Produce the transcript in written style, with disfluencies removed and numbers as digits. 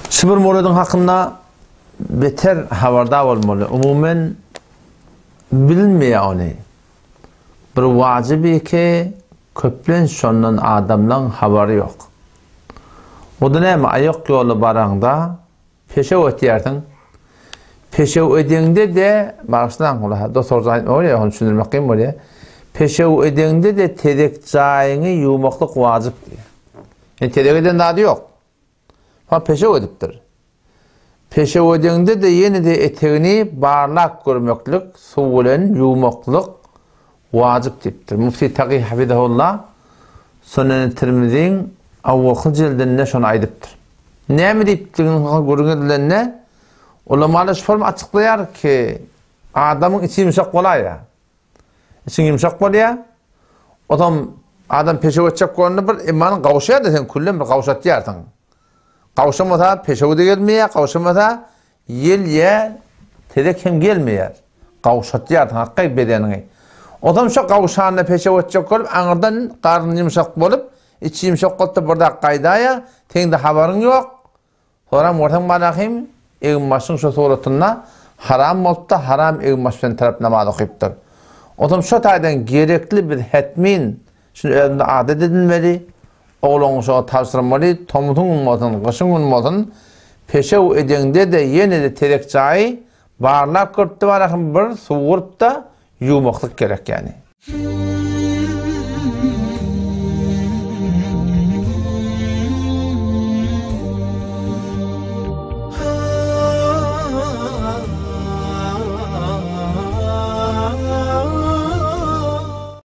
Sıfır moladın hakkında beter habardar olmalı. Umumen bilmeýär onu. Bir wagyb ki köplen şondan adamdan habary yok. O da näme ayak yolu baranda peşe ötýärdiň. Peşe ödeňde de başlan ola. Dostlar öyle onu düşündirmek bolýar. Peşe ödeňde de tedek jaýyny ýumaklyk wagyb. Tedekden dadı yok. Ha peşe ödipdir. Peşe ödeňde de yeni de etegini barlak görmeklik, suw bilen ýumaklyk wagyb dipdir. Mufti Taqi hafidahullah Sunan Tirmiziň awwaky jildinde şonu aýdypdyr. Näme diýipdigini görüňedilerine ulamalar şu form açıklaýar ki adamın içi yumşak bolýar. İçi yumşak bolýar. Adam peşe ötjek görünür bir iman gawşaýar da sen kullen bir gawşatýarsyň. Gawşamasa peşe öde gelmeýär, gawşamasa ýel tedek hem gelmeýär. Gawşatýar hakky bedenini. Adam şu gawşanyny peşe ötjek görüp aňyrdan garny yumşak bolup, içi yumşak bolsa birde gaýdaýa, teňde habaryň ýok. Soram ortaň barahym egmaşyň şu soratyna haram bolsa haram egmaşyň tarap namaz okypdyr. Adam şu taýdan gerekli bir hetmin şunu özünde adet edilmeli. Oğlun şu tavsırmalı, tomutun olmasın, kışın olmasın, peşe edeňde de yeni de terek jaýy, barlak kırptı var bir suwurp da ýumaklyk gerek yani.